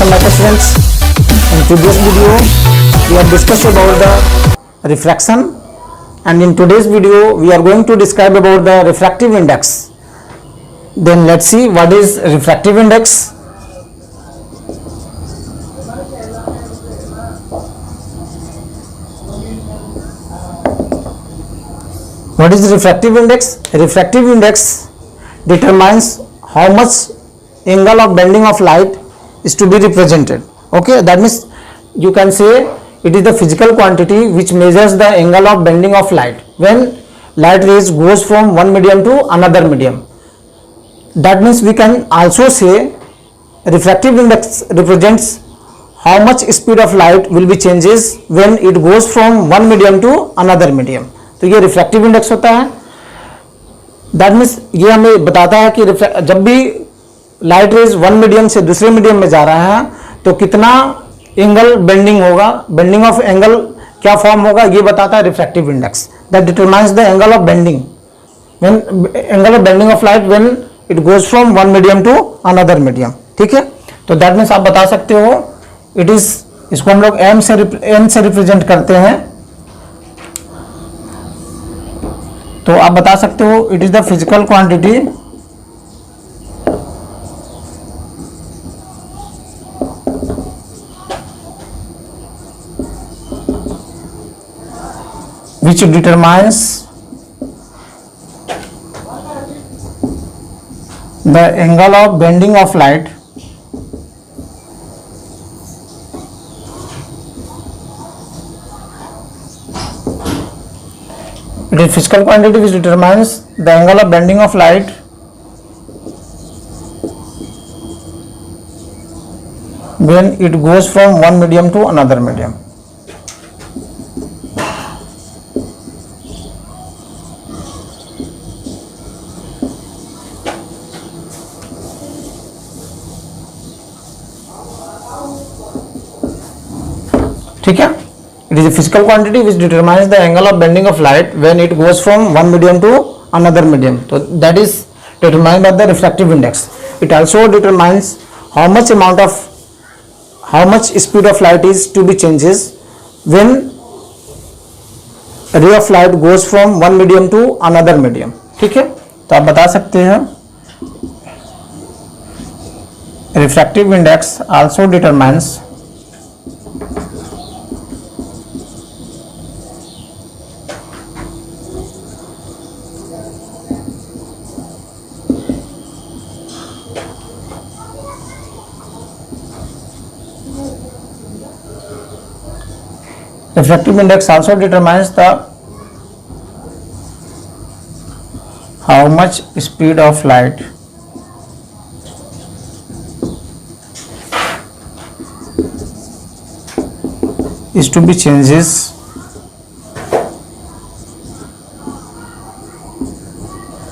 Welcome my students. In today's video we have discussed about the refraction, and in today's video we are going to describe about the refractive index. Then let's see what is refractive index. What is refractive index? Refractive index determines how much angle of bending of light is to be represented. Okay, that means you can say it is the physical quantity which measures the angle of bending of light when light rays goes from one medium to another medium. That means we can also say refractive index represents how much speed of light will be changes when it goes from one medium to another medium. तो ये refractive index होता है. That means ये हमें बताता है कि जब भी लाइट रेज वन मीडियम से दूसरे मीडियम में जा रहा है तो कितना एंगल बेंडिंग होगा, बेंडिंग ऑफ एंगल क्या फॉर्म होगा, ये बताता है refractive index. That determines the angle of bending when angle of bending of light when it goes from one medium to another medium. ठीक है, तो दैट मीन्स आप बता सकते हो इट इज, इसको हम लोग एन से रिप्रेजेंट करते हैं. तो आप बता सकते हो it is the physical quantity which determines the angle of bending of light it is physical quantity which determines the angle of bending of light when it goes from one medium to another medium. ठीक है, it is a physical quantity which determines the angle of bending of light when it goes from one medium to another medium. So that is determined by the refractive index. It also determines how much speed of light is to be changes when ray of light goes from one medium to another medium. ठीक है, तो आप बता सकते हैं refractive index also determines refractive index also determines the how much speed of light is to be changes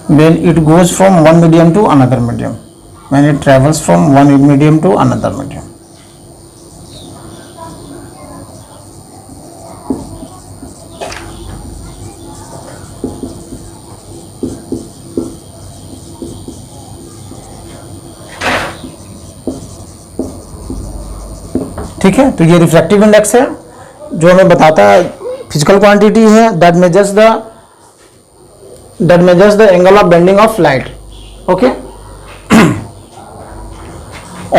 when it goes from one medium to another medium, when it travels from one medium to another medium. ठीक है, तो ये refractive index है जो हमें बताता है physical quantity है that measures the angle of bending of light. Okay,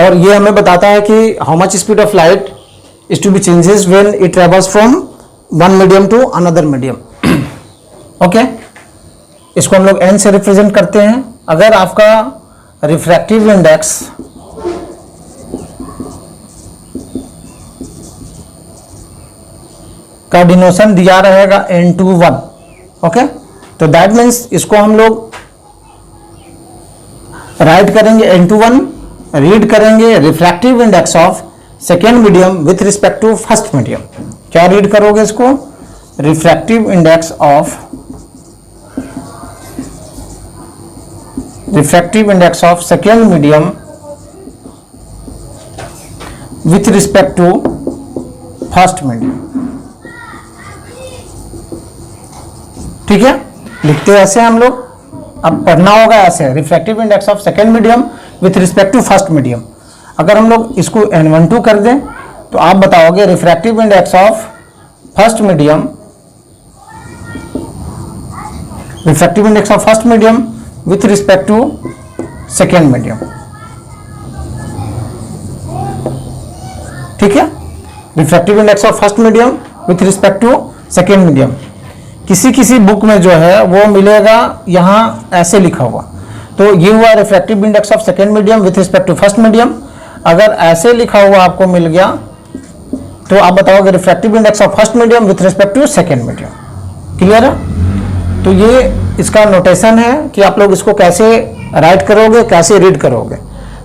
और ये हमें बताता है कि how much speed of light is to be changes when it travels from one medium to another medium. Okay, इसको हम लोग एन से रिप्रेजेंट करते हैं. अगर आपका रिफ्रैक्टिव इंडेक्स का डिनोशन दिया रहेगा N21. ओके, तो दैट मीन्स इसको हम लोग राइट करेंगे N21, रीड करेंगे refractive index of second medium with respect to first medium. क्या रीड करोगे इसको? Refractive index of second medium with respect to first medium. ठीक है, लिखते हैं ऐसे हम लोग. अब पढ़ना होगा ऐसे, refractive index of second medium with respect to first medium. अगर हम लोग इसको N12 कर दें तो आप बताओगे refractive index of first medium, refractive index of first medium with respect to second medium. ठीक है, refractive index of first medium with respect to second medium. किसी किसी बुक में जो है वो मिलेगा यहाँ ऐसे लिखा हुआ, तो ये हुआ refractive index of second medium with respect to first medium. अगर ऐसे लिखा हुआ आपको मिल गया तो आप बताओगे refractive index of first medium with respect to second medium. Clear है? तो ये इसका नोटेशन है कि आप लोग इसको कैसे राइट करोगे, कैसे रीड करोगे।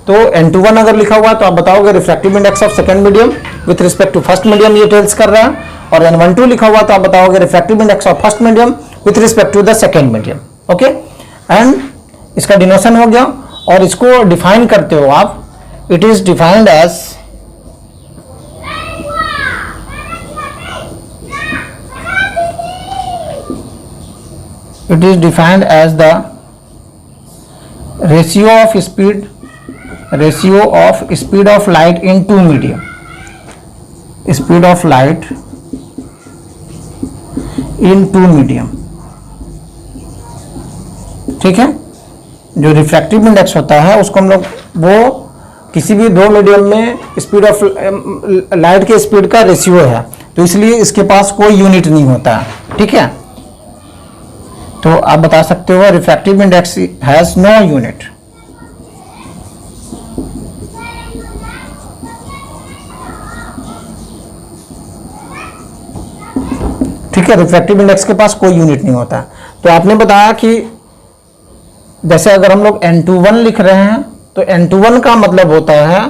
तो N21 अगर लिखा हुआ तो आप बताओगे refractive index of second medium with respect to first medium, ये टेल्स कर रहा है। और N12 लिखा हुआ तो आप बताओगे refractive index of first medium with respect to the second medium. Okay, and इसका डिनोशन हो गया। और इसको डिफाइन करते हो आप, it is defined as the ratio of speed of light in two medium, speed of light in two medium। ठीक है, जो रिफ्रैक्टिव इंडेक्स होता है उसको हम लोग वो किसी भी दो मीडियम में स्पीड ऑफ लाइट के स्पीड का रेशियो है, तो इसलिए इसके पास कोई यूनिट नहीं होता है। ठीक है, तो आप बता सकते हो refractive index has no unit. ठीक है, रिफ्रैक्टिव इंडेक्स के पास कोई यूनिट नहीं होता। तो आपने बताया कि जैसे अगर हम लोग N21 लिख रहे हैं तो N21 का मतलब होता है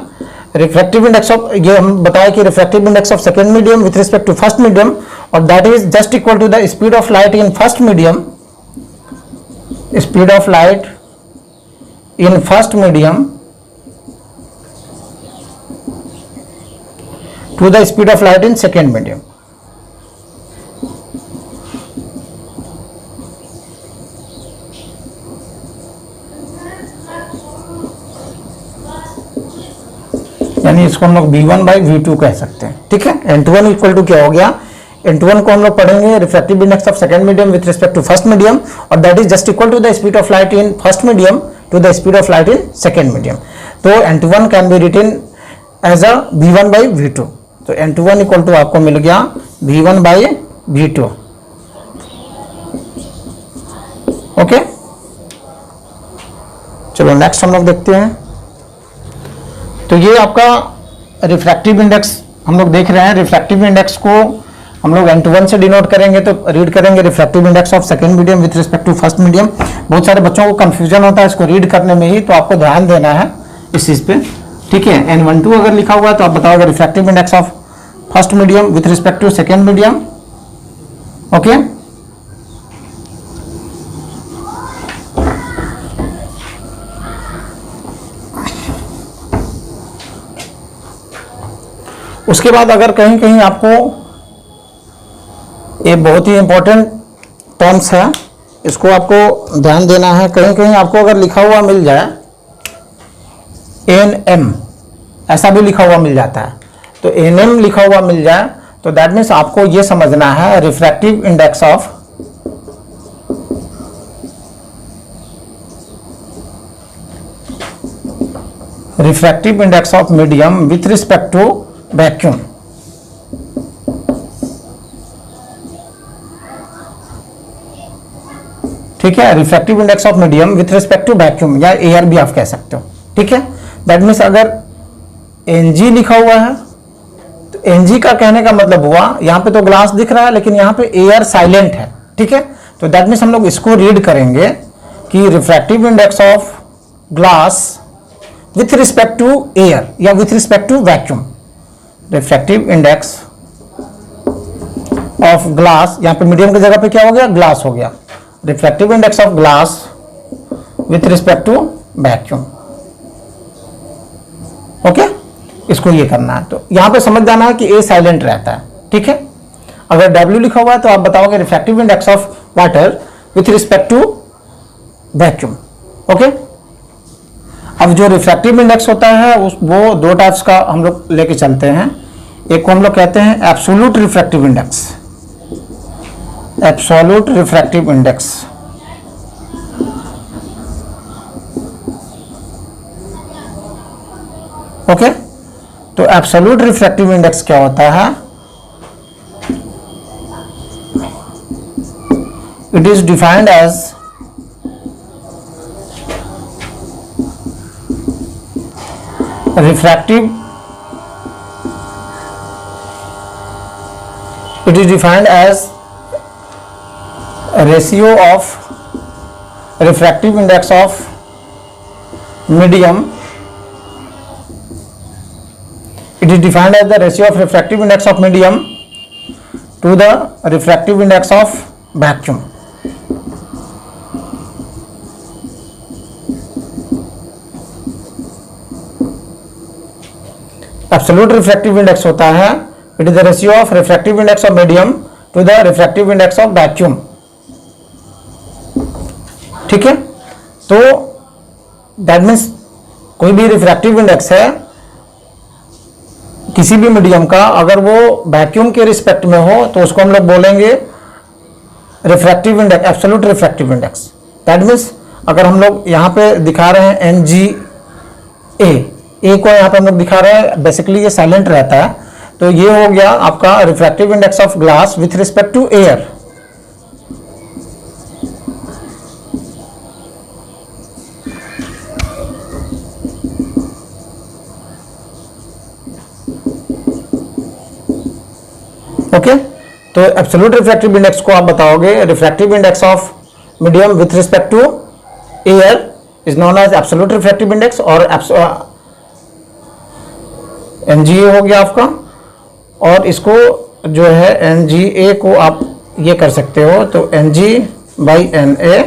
रिफ्रैक्टिव इंडेक्स ऑफ, ये हम बताया कि refractive index of second medium with respect to first medium, और that is just equal to the speed of light in first medium, speed of light in first medium to the speed of light in second medium. यानी इसको हम लोग V1/V2 कह सकते हैं। ठीक है, N21 इक्वल टू क्या हो गया, N21 को हम लोग पढ़ेंगे refractive index of second medium with respect to first medium, और that is just equal to the speed of light in first medium to the speed of light in second medium. तो N21 can be written as a V1/V2। तो N21 equal to आपको मिल गया V1/V2। Okay, चलो next हम लोग देखते हैं। तो ये आपका रिफ्रैक्टिव इंडेक्स हम लोग देख रहे हैं। रिफ्रैक्टिव इंडेक्स को हम लोग N21 से डिनोट करेंगे, तो रीड करेंगे refractive index of second medium with respect to first medium. बहुत सारे बच्चों को कंफ्यूजन होता है इसको रीड करने में ही, तो आपको ध्यान देना है इस चीज पे। ठीक है, N12 अगर लिखा हुआ है तो आप बताओगे refractive index of first medium with respect to second medium. Okay, उसके बाद अगर कहीं कहीं आपको, ये बहुत ही इंपॉर्टेंट टर्म्स है, इसको आपको ध्यान देना है। कहीं कहीं आपको अगर लिखा हुआ मिल जाए NM, ऐसा भी लिखा हुआ मिल जाता है, तो NM लिखा हुआ मिल जाए तो दैट मीन्स आपको ये समझना है refractive index of medium with respect to vacuum. ठीक है, refractive index of medium with respect to vacuum, या एयर भी आप कह सकते हो। ठीक है, दैट मीन्स अगर Ng लिखा हुआ है तो Ng का कहने का मतलब हुआ, यहां पे तो ग्लास दिख रहा है लेकिन यहां पे एयर साइलेंट है। ठीक है, तो दैट मीन्स हम लोग इसको रीड करेंगे कि refractive index of glass with respect to air या with respect to vacuum. Refractive index of glass, यहां पे मीडियम की जगह पे क्या हो गया, ग्लास हो गया। Refractive index of glass with respect to vacuum. Okay, इसको ये करना है, तो यहां पे समझ जाना है कि ए साइलेंट रहता है। ठीक है, अगर W लिखा हुआ है तो आप बताओगे refractive index of water with respect to vacuum. Okay, अब जो रिफ्रैक्टिव इंडेक्स होता है वो दो टाइप्स का हम लोग लेके चलते हैं। एक को हम लोग कहते हैं absolute refractive index, absolute refractive index. Okay, तो एब्सोल्यूट रिफ्रैक्टिव इंडेक्स क्या होता है? It is defined as refractive, it is defined as a ratio of refractive index of medium, it is defined as the ratio of refractive index of medium to the refractive index of vacuum. Absolute refractive index होता है, it is the ratio of refractive index of medium to the refractive index of vacuum. ठीक है, तो that means कोई भी refractive index है किसी भी मीडियम का, अगर वो वैक्यूम के रिस्पेक्ट में हो तो उसको हम लोग बोलेंगे refractive index, absolute refractive index. That means अगर हम लोग यहाँ पे दिखा रहे हैं NGA, ए को यहाँ पे हम लोग दिखा रहे हैं, बेसिकली ये साइलेंट रहता है, तो ये हो गया आपका refractive index of glass with respect to air. Okay, तो एब्सोल्यूट रिफ्रैक्टिव इंडेक्स को आप बताओगे refractive index of medium with respect to air is known as absolute refractive index, और NGA हो गया आपका। और इसको जो है NGA को आप ये कर सकते हो तो NG/NA,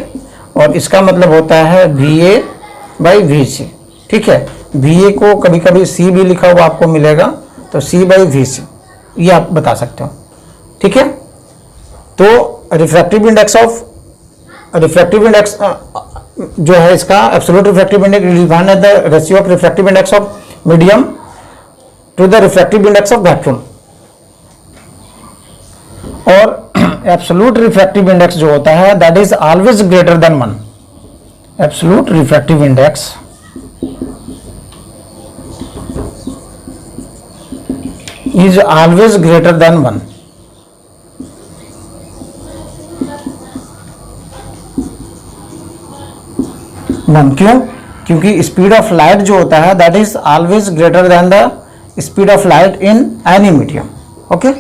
और इसका मतलब होता है VA/VC। ठीक है, VA को कभी कभी C भी लिखा हुआ आपको मिलेगा, तो C/VC ये आप बता सकते हो। ठीक है, तो रिफ्रैक्टिव इंडेक्स जो है इसका absolute refractive index defined as the ratio of refractive index of medium to the refractive index of vacuum. और एब्सोल्यूट रिफ्रैक्टिव इंडेक्स जो होता है that is always greater than 1। Absolute refractive index is always greater than 1। क्यों? क्योंकि speed of light जो होता है that is always greater than the speed of light in any medium. Okay,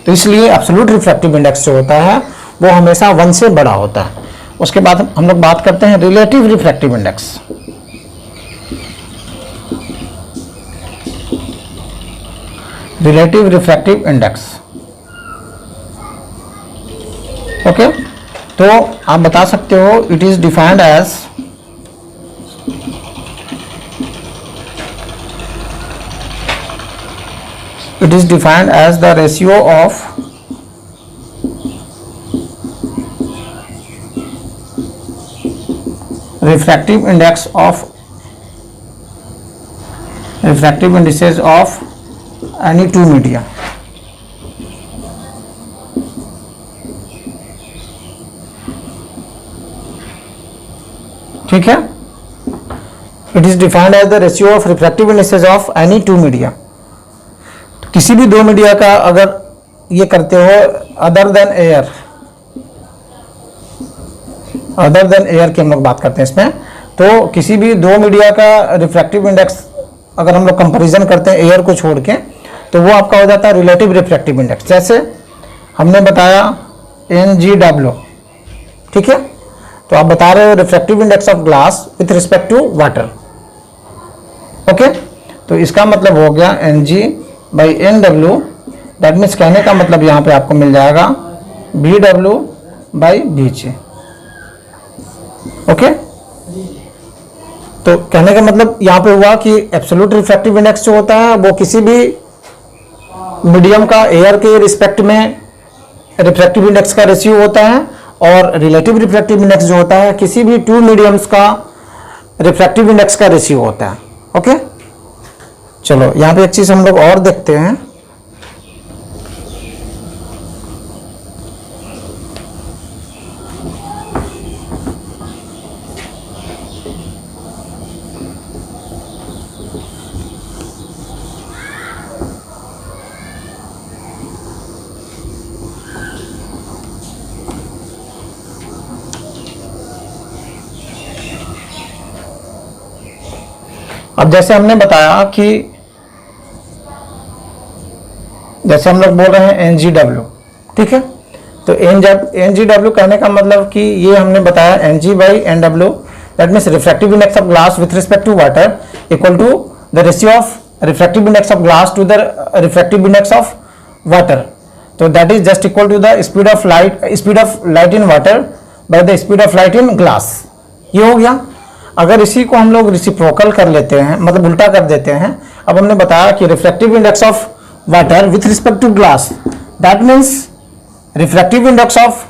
तो इसलिए एब्सोल्यूट रिफ्रैक्टिव इंडेक्स जो होता है वो हमेशा 1 से बड़ा होता है। उसके बाद हम लोग बात करते हैं relative refractive index. Relative refractive index, okay, तो आप बता सकते हो it is defined as the ratio of refractive indices of any two media। ठीक है, it is defined as the ratio of refractive indices of any two media. किसी भी दो मीडिया का अगर ये करते हो अदर देन एयर की हम लोग बात करते हैं इसमें, तो किसी भी दो मीडिया का रिफ्रैक्टिव इंडेक्स अगर हम लोग कंपैरिजन करते हैं एयर को छोड़ के, तो वो आपका हो जाता है रिलेटिव रिफ्रैक्टिव इंडेक्स। जैसे हमने बताया NGW, ठीक है, तो आप बता रहे हो refractive index of glass with respect to water. Okay, तो इसका मतलब हो गया NG/NW, दैट मीन्स कहने का मतलब यहाँ पे आपको मिल जाएगा BW/BC। ओके, तो कहने का मतलब यहाँ पे हुआ कि एब्सोल्यूट रिफ्रैक्टिव इंडेक्स जो होता है वो किसी भी मीडियम का एयर के रिस्पेक्ट में रिफ्रैक्टिव इंडेक्स का रेशियो होता है, और रिलेटिव रिफ्रैक्टिव इंडेक्स जो होता है किसी भी टू मीडियम्स का रिफ्रैक्टिव इंडेक्स का रेशियो होता है। ओके, चलो यहाँ पे एक चीज हम लोग और देखते हैं। अब जैसे हमने बताया कि जैसे हम लोग बोल रहे हैं NGW, ठीक है, तो NGW कहने का मतलब कि ये हमने बताया NG/NW, that means refractive index of glass with respect to water equal to the ratio of refractive index of glass to the refractive index of water. तो that is just equal to the speed of light in water by the speed of light in glass. ये हो गया। अगर इसी को हम लोग reciprocal कर लेते हैं, मतलब उल्टा कर देते हैं, अब हमने बताया कि refractive index of water with respect to glass, that means refractive index of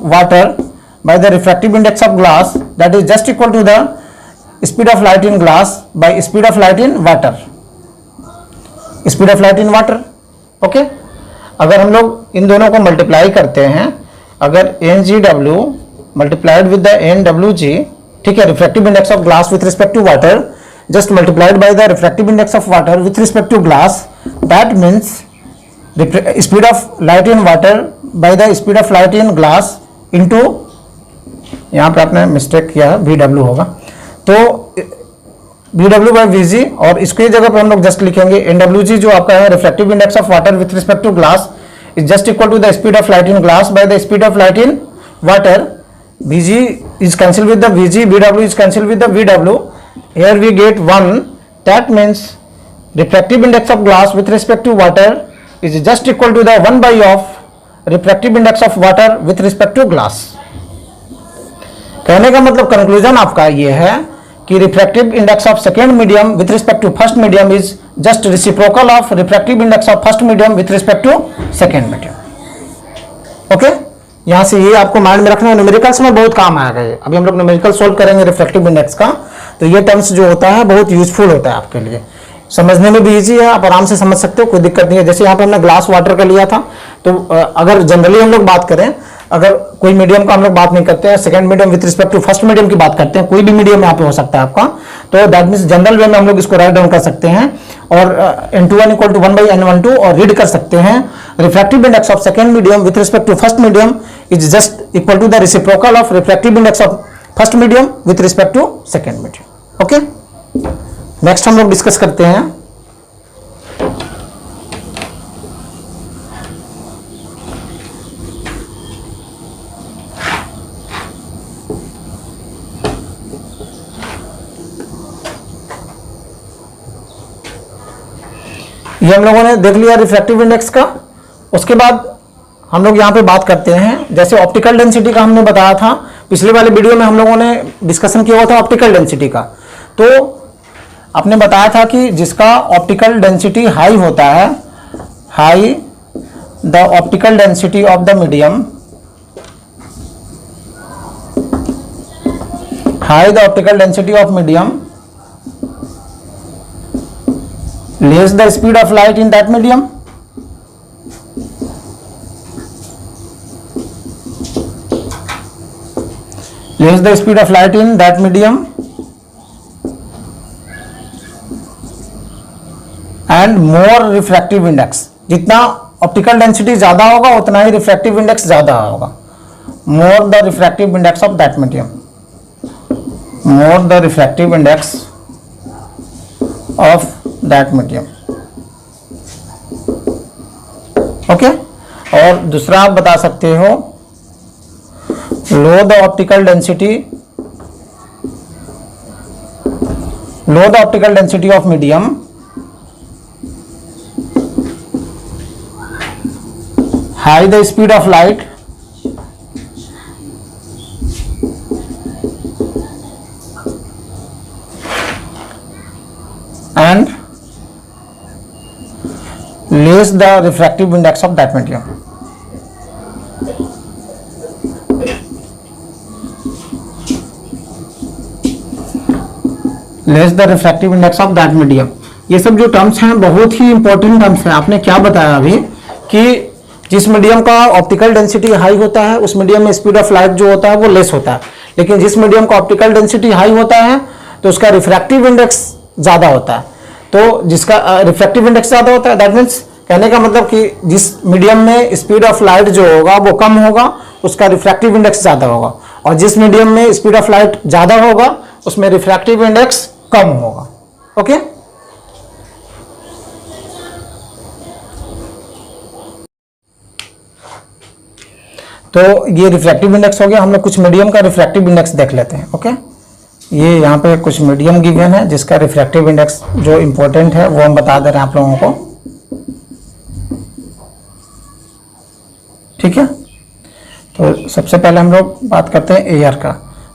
water by the refractive index of glass, that is just equal to the speed of light in glass by speed of light in water, okay. अगर हम लोग इन दोनों को multiply करते हैं, अगर NGW multiplied with the NWG, ठीक है, refractive index of glass with respect to water just multiplied by the refractive index of water with respect to glass, that means speed of light in water by the speed of light in glass into, यहाँ पे आपने mistake किया है, VW होगा, तो VW bye VG, और इसके जगह पे हम लोग जस्ट लिखेंगे NWG जो आपका है refractive index of water with respect to glass is just equal to the speed of light in glass by the speed of light in water. VG is cancelled with the VG, VW is cancelled with the VW. Here we get 1. That means refractive index of glass with respect to water is just equal to the 1 by of refractive index of water with respect to glass. कहने का मतलब conclusion आपका ये है कि refractive index of second medium with respect to first medium is just reciprocal of refractive index of first medium with respect to second medium. Okay, यहां से ये आपको माइंड में रखना है, न्यूमेरिकल्स में बहुत काम आएगा ये। अभी हम लोग न्यूमेरिकल सोल्व करेंगे रिफ्रैक्टिव इंडेक्स का, तो ये टर्म्स जो होता है बहुत यूजफुल होता है आपके लिए, समझने में भी इजी है, आप आराम से समझ सकते हो, कोई दिक्कत नहीं है। जैसे यहाँ पे हमने ग्लास वाटर का लिया था, तो अगर जनरली हम लोग बात करें, अगर कोई मीडियम का हम लोग बात नहीं करते हैं, second medium with respect to first medium की बात करते हैं, कोई भी मीडियम यहाँ पे हो सकता है आपका, तो दैट मीन्स जनरल वे में हम लोग इसको राइट डाउन कर सकते हैं और N21 इक्वल टू 1/N12 और रीड कर सकते हैं refractive index of second medium with respect to first medium is just equal to the reciprocal of refractive index of first medium with respect to second medium. Okay, next हम लोग discuss करते हैं ये हम लोगों ने देख लिया रिफ्रैक्टिव इंडेक्स का। उसके बाद हम लोग यहाँ पे बात करते हैं, जैसे ऑप्टिकल डेंसिटी का हमने बताया था पिछले वाले वीडियो में, हम लोगों ने डिस्कशन किया हुआ था ऑप्टिकल डेंसिटी का। तो आपने बताया था कि जिसका ऑप्टिकल डेंसिटी हाई होता है, high the optical density of the medium, high the optical density of medium less the speed of light in that medium, less the speed of light in that medium and more refractive index, जितना optical density ज्यादा होगा उतना ही refractive index ज्यादा होगा, more the refractive index of that medium, more the refractive index of that medium. Okay, और दूसरा आप बता सकते हो low the optical density of medium high the speed of light and less the refractive index of that medium। Less the refractive index of that medium. ये सब जो terms हैं बहुत ही इंपॉर्टेंट टर्म्स हैं। आपने क्या बताया अभी कि जिस मीडियम का ऑप्टिकल डेंसिटी हाई होता है उस मीडियम में स्पीड ऑफ लाइट जो होता है वो लेस होता है, लेकिन जिस मीडियम का ऑप्टिकल डेंसिटी हाई होता है तो उसका रिफ्रैक्टिव इंडेक्स ज्यादा होता है। तो जिसका रिफ्रैक्टिव इंडेक्स ज्यादा होता है, दैट मीन्स कहने का मतलब कि जिस मीडियम में स्पीड ऑफ लाइट जो होगा वो कम होगा उसका रिफ्रैक्टिव इंडेक्स ज्यादा होगा, और जिस मीडियम में स्पीड ऑफ लाइट ज्यादा होगा उसमें रिफ्रैक्टिव इंडेक्स कम होगा। ओके, तो ये रिफ्रैक्टिव इंडेक्स हो गया। हम लोग कुछ मीडियम का रिफ्रैक्टिव इंडेक्स देख लेते हैं। ओके, ये यहाँ पे कुछ मीडियम गिवन है जिसका रिफ्रैक्टिव इंडेक्स जो इंपॉर्टेंट है वो हम बता दे रहे हैं आप लोगों को। ठीक है, तो सबसे पहले हम लोग बात करते हैं एयर का।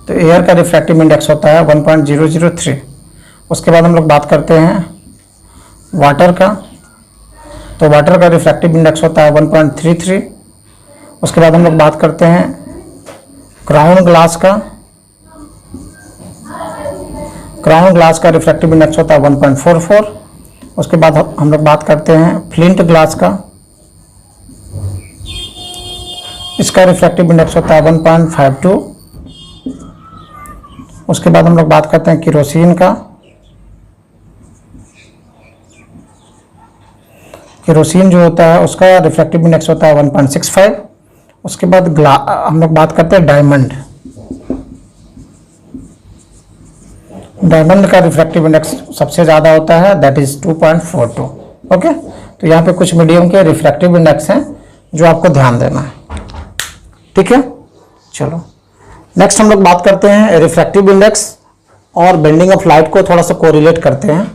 तो एयर का रिफ्रैक्टिव इंडेक्स होता है 1.003। उसके बाद हम लोग बात करते हैं वाटर का। तो वाटर का रिफ्रैक्टिव इंडेक्स होता है 1.33। उसके बाद हम लोग बात करते हैं क्राउन ग्लास का। क्राउन ग्लास का रिफ्रैक्टिव इंडेक्स होता है 1.44। उसके बाद हम लोग बात करते हैं फ्लिंट ग्लास का। इसका रिफ्रैक्टिव इंडेक्स होता है 1.52। उसके बाद हम लोग बात करते हैं केरोसिन का। केरोसिन जो होता है उसका रिफ्रैक्टिव इंडेक्स होता है 1.65। उसके बाद हम लोग बात करते हैं डायमंड। डायमंड का रिफ्रैक्टिव इंडेक्स सबसे ज़्यादा होता है, दैट इज 2.42। ओके, तो यहाँ पे कुछ मीडियम के रिफ्रैक्टिव इंडेक्स हैं जो आपको ध्यान देना है। ठीक है, चलो नेक्स्ट हम लोग बात करते हैं रिफ्रैक्टिव इंडेक्स और बेंडिंग ऑफ लाइट को थोड़ा सा कोरिलेट करते हैं।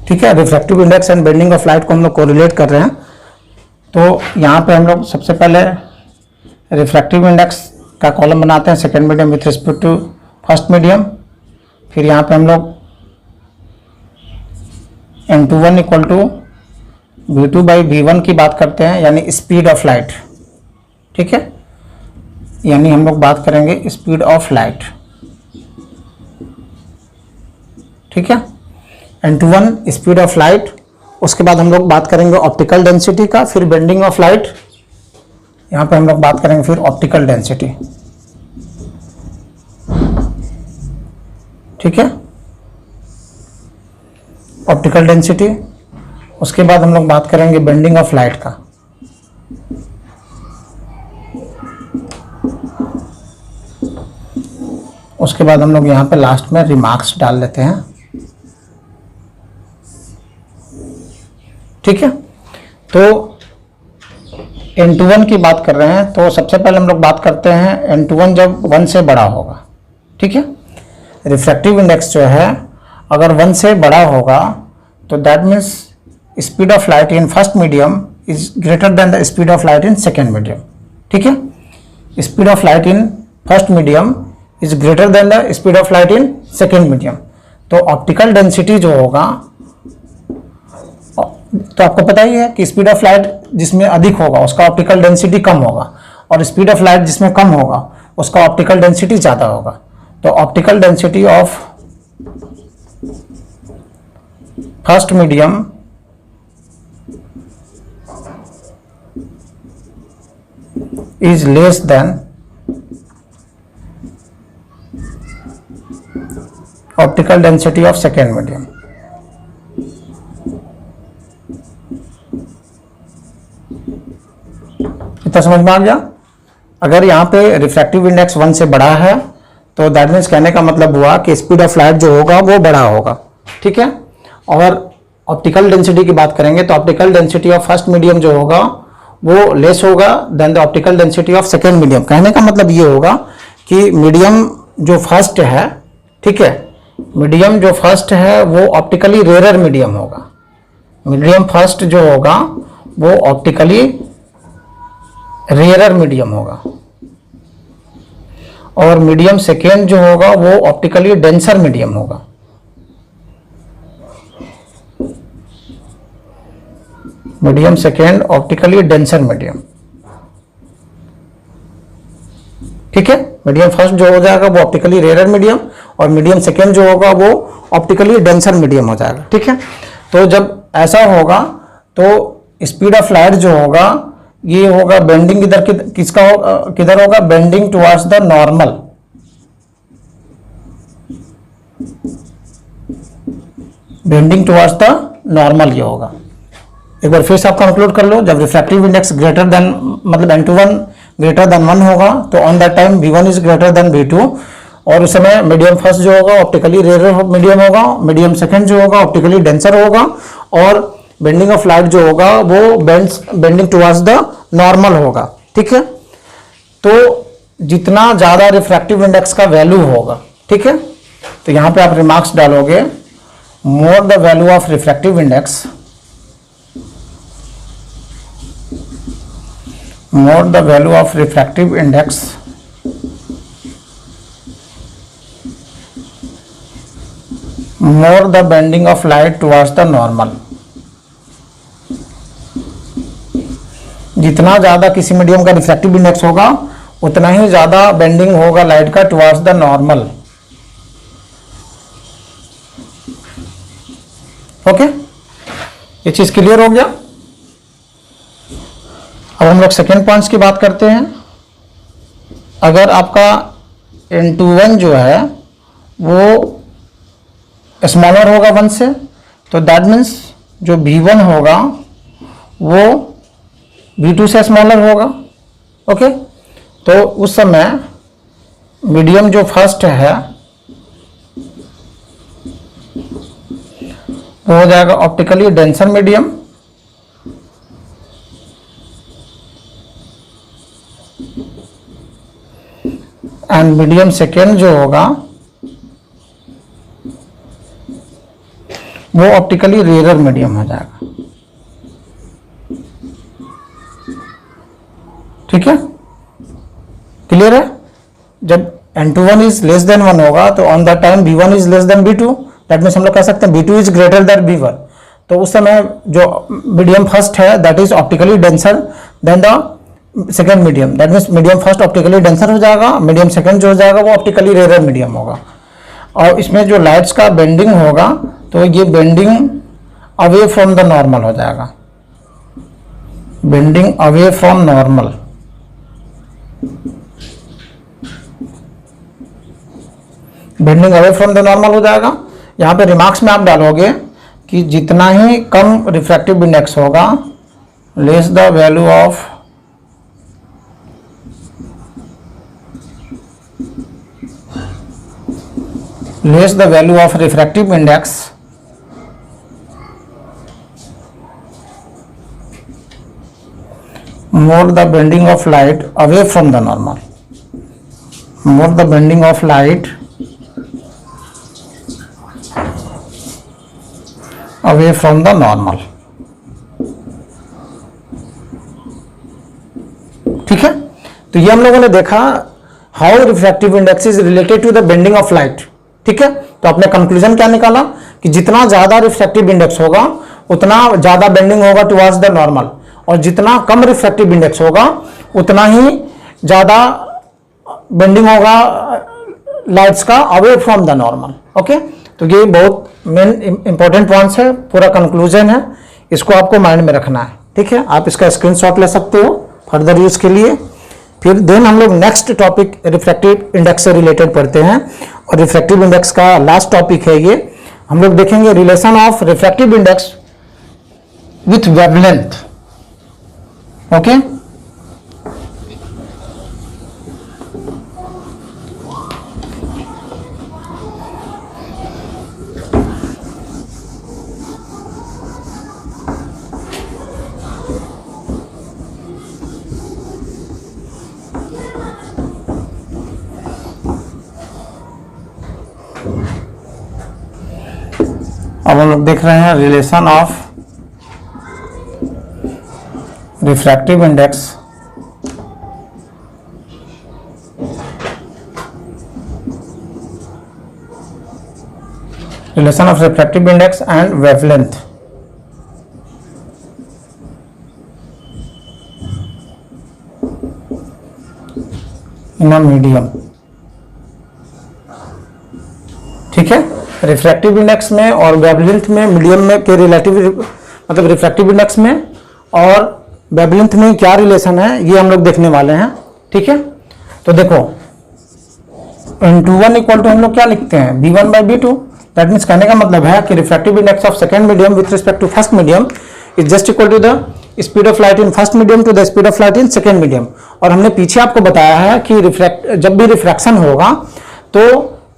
ठीक है, refractive index and bending of light को हम लोग कोरिलेट कर रहे हैं। तो यहाँ पे हम लोग सबसे पहले रिफ्रैक्टिव इंडेक्स का कॉलम बनाते हैं second medium with respect to first medium. फिर यहाँ पे हम लोग N21 इक्वल टू V2/V1 की बात करते हैं, यानी स्पीड ऑफ लाइट। ठीक है, यानी हम लोग बात करेंगे स्पीड ऑफ लाइट। ठीक है, N21 स्पीड ऑफ लाइट। उसके बाद हम लोग बात करेंगे ऑप्टिकल डेंसिटी का, फिर बेंडिंग ऑफ लाइट। यहाँ पे हम लोग बात करेंगे फिर ऑप्टिकल डेंसिटी। ठीक है, ऑप्टिकल डेंसिटी। उसके बाद हम लोग बात करेंगे बेंडिंग ऑफ लाइट का। उसके बाद हम लोग यहाँ पे लास्ट में रिमार्क्स डाल लेते हैं। ठीक है, तो N21 की बात कर रहे हैं तो सबसे पहले हम लोग बात करते हैं N21 जब 1 से बड़ा होगा। ठीक है, रिफ्रैक्टिव इंडेक्स जो है अगर 1 से बड़ा होगा तो that means speed of light in first medium is greater than the speed of light in second medium. ठीक है, speed of light in first medium is greater than the speed of light in second medium. तो optical density जो होगा, तो आपको पता ही है कि स्पीड ऑफ लाइट जिसमें अधिक होगा उसका ऑप्टिकल डेंसिटी कम होगा, और स्पीड ऑफ लाइट जिसमें कम होगा उसका ऑप्टिकल डेंसिटी ज़्यादा होगा। तो optical density of first medium is less than optical density of second medium. इतना समझ में आ गया? अगर यहाँ पे रिफ्रैक्टिव इंडेक्स 1 से बड़ा है तो दैट मीन्स कहने का मतलब हुआ कि स्पीड ऑफ लाइट जो होगा वो बड़ा होगा। ठीक है, और ऑप्टिकल डेंसिटी की बात करेंगे तो optical density of first medium जो होगा वो लेस होगा than the optical density of second medium. कहने का मतलब ये होगा कि मीडियम जो फर्स्ट है, ठीक है, मीडियम जो फर्स्ट है वो ऑप्टिकली रेयर मीडियम होगा। मीडियम फर्स्ट जो होगा वो ऑप्टिकली रेयर मीडियम होगा, और मीडियम सेकेंड जो होगा वो ऑप्टिकली डेंसर मीडियम होगा। Medium second optically denser medium, ठीक है। मीडियम फर्स्ट जो हो जाएगा वो ऑप्टिकली रेयर मीडियम, और मीडियम सेकेंड जो होगा वो ऑप्टिकली डेंसर मीडियम हो जाएगा, ठीक है। तो जब ऐसा होगा तो स्पीड ऑफ लाइट जो होगा ये होगा बेंडिंग किसका किधर होगा, bending towards the normal. Bending towards the normal ये होगा। एक बार फिर से आप कंक्लूड कर लो, जब रिफ्रैक्टिव इंडेक्स ग्रेटर देन मतलब n2 ग्रेटर देन 1 होगा तो on that time v1 is greater than v2, और उस समय मीडियम फर्स्ट जो होगा ऑप्टिकली रेयर मीडियम होगा, मीडियम सेकंड जो होगा ऑप्टिकली डेंसर होगा, और बेंडिंग ऑफ लाइट जो होगा वो बेंडिंग टुवर्ड्स द नॉर्मल होगा, ठीक है। तो जितना ज्यादा रिफ्रैक्टिव इंडेक्स का वैल्यू होगा, ठीक है, तो यहां पे आप रिमार्क्स डालोगे, more the value of refractive index, more the value of refractive index, more the bending of light towards the normal। जितना ज्यादा किसी मीडियम का रिफ्रैक्टिव इंडेक्स होगा उतना ही ज्यादा बेंडिंग होगा लाइट का टुवर्ड्स द नॉर्मल। ओके, ये चीज क्लियर हो गया। अब हम लोग सेकेंड पॉइंट्स की बात करते हैं। अगर आपका n21 जो है वो स्मॉलर होगा 1 से, तो दैट मीन्स जो v1 होगा वो v2 से स्मॉलर होगा। ओके, तो उस समय मीडियम जो फर्स्ट है वो हो जाएगा optically denser medium, and medium second जो होगा वो ऑप्टिकली रेयर मीडियम हो जाएगा, ठीक है, क्लियर है। जब n21 इज लेस देन 1 होगा तो on the time v1 is less than v2, that means हम लोग कह सकते हैं v2 is greater than v1। तो उस समय जो मीडियम फर्स्ट है that is optically denser then the second medium, that means medium first optically denser हो जाएगा, मीडियम सेकेंड जो हो जाएगा वो ऑप्टिकली रेयर मीडियम होगा। और इसमें जो लाइट्स का बेंडिंग होगा तो ये bending away from the normal हो जाएगा, bending away from normal. Bending away from the normal हो जाएगा। यहां पे रिमार्क्स में आप डालोगे कि जितना ही कम रिफ्रैक्टिव इंडेक्स होगा, less the value of refractive index, more the bending of light away from the normal, more the bending of light away from the normal, ठीक है। तो ये हम लोगों ने देखा how refractive index is related to the bending of light, ठीक है। तो आपने कंक्लूजन क्या निकाला कि जितना ज्यादा रिफ्रैक्टिव इंडेक्स होगा उतना ज्यादा बेंडिंग होगा टुवर्ड्स द नॉर्मल, और जितना कम रिफ्रैक्टिव इंडेक्स होगा उतना ही ज्यादा बेंडिंग होगा लाइट्स का away from the normal. Okay, तो ये बहुत मेन इंपॉर्टेंट पॉइंट्स है, पूरा कंक्लूजन है, इसको आपको माइंड में रखना है, ठीक है। आप इसका स्क्रीनशॉट ले सकते हो फर्दर यूज के लिए। फिर देन हम लोग नेक्स्ट टॉपिक रिफ्रैक्टिव इंडेक्स से रिलेटेड पढ़ते हैं, और रिफ्रैक्टिव इंडेक्स का लास्ट टॉपिक है ये। हम लोग देखेंगे relation of refractive index with wavelength. Okay, अब हम लोग देख रहे हैं relation of refractive index and wavelength in a medium। ठीक है, रिफ्रैक्टिव इंडेक्स में और वेवलेंथ में, मीडियम में के रिलेटिव, मतलब रिफ्रैक्टिव इंडेक्स में और वेवलेंथ में क्या रिलेशन है, ये हम लोग देखने वाले हैं। ठीक है, तो देखो N21 इक्वल टू हम लोग क्या लिखते हैं, B1 by B2। That means कहने का मतलब है कि refractive index of second medium with respect to first medium is just equal to the speed of light in first medium to the speed of light in second medium. और हमने पीछे आपको बताया है कि जब भी रिफ्रैक्शन होगा तो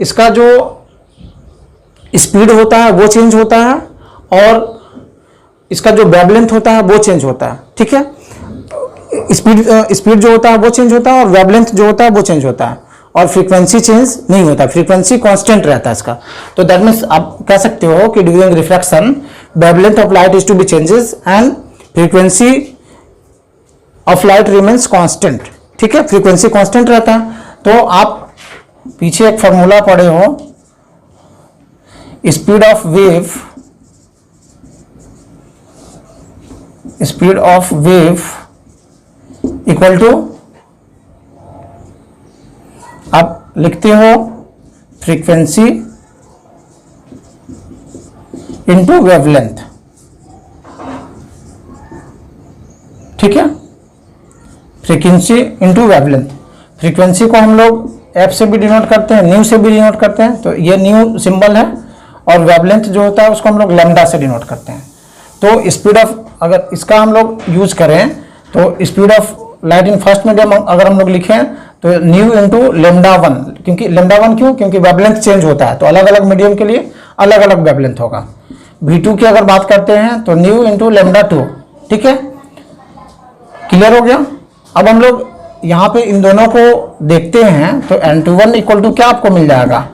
इसका जो स्पीड होता है वो चेंज होता है और इसका जो वेवलेंथ होता है वो चेंज होता है। ठीक है, स्पीड जो होता है वो चेंज होता है और वेवलेंथ जो होता है वो चेंज होता है और फ्रीक्वेंसी चेंज नहीं होता, फ्रीक्वेंसी कांस्टेंट रहता है इसका। तो दैट मीन्स आप कह सकते हो कि during refraction wavelength of light is to be changes and frequency of light remains constant. ठीक है, फ्रीक्वेंसी कांस्टेंट रहता है। तो आप पीछे एक फॉर्मूला पढ़े हो, speed of wave equal to, आप लिखते हो फ्रीक्वेंसी इंटू वेवलेंथ। ठीक है, फ्रीक्वेंसी इंटू वेवलेंथ। फ्रीक्वेंसी को हम लोग एफ से भी डिनोट करते हैं, न्यू से भी डिनोट करते हैं, तो ये न्यू सिंबल है। और वेवलेंथ जो होता है उसको हम लोग लैम्डा से डिनोट करते हैं। तो स्पीड ऑफ, अगर इसका हम लोग यूज करें तो speed of light in first medium अगर हम लोग लिखें तो न्यू इंटू लेमडा वन, क्योंकि लेमडा वन क्यों, क्योंकि वेवलेंथ चेंज होता है तो अलग अलग मीडियम के लिए अलग अलग वेवलेंथ होगा। V2 की अगर बात करते हैं तो न्यू इंटू लेमडा टू। ठीक है, क्लियर हो गया। अब हम लोग यहाँ पे इन दोनों को देखते हैं तो N21 इक्वल टू क्या आपको मिल जाएगा,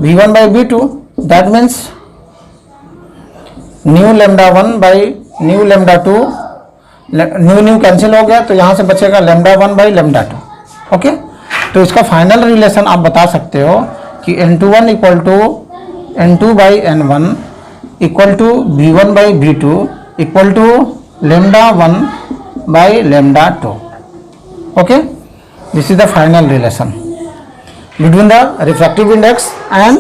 V1 by B2। That means new lambda one by new lambda two, new cancel हो गया तो यहाँ से बचेगा lambda one by lambda two. Okay, तो इसका फाइनल रिलेशन आप बता सकते हो कि N21 equal to N2 by N1 equal to V1 by V2 equal to lambda one by lambda two. Okay, this is the final relation between the refractive index and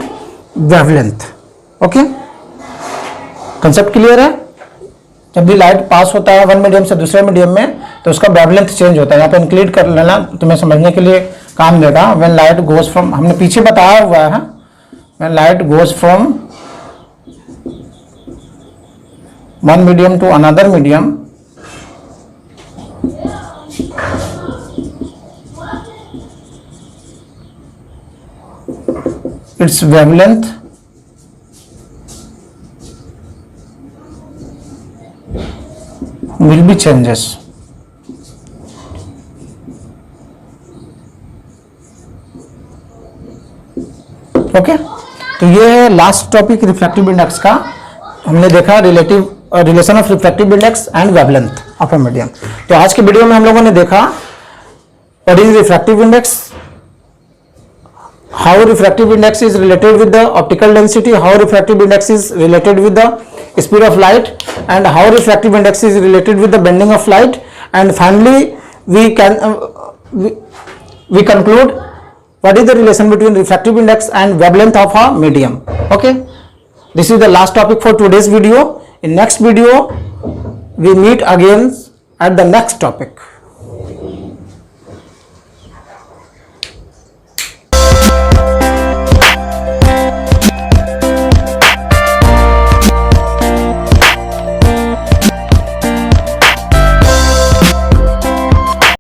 wavelength. Okay, concept clear है। जब भी light pass होता है one medium से दूसरे medium में तो उसका वेवलेंथ चेंज होता है। यहाँ पे इंक्लूड कर लेना, तुम्हें समझने के लिए काम देगा। व्हेन लाइट गोज फ्रॉम, हमने पीछे बताया हुआ है, when light goes from one medium to another medium, its wavelength will be changes। Okay, तो ये है लास्ट टॉपिक रिफ्रैक्टिव इंडेक्स का। हमने देखा relation of refractive index and wavelength of a medium. तो आज के वीडियो में हम लोगों ने देखा what is refractive index, how refractive index is related with the optical density, how refractive index is related with the speed of light, and how refractive index is related with the bending of light, and finally we conclude what is the relation between refractive index and wavelength of a medium. Okay, this is the last topic for today's video. In next video we meet again at the next topic.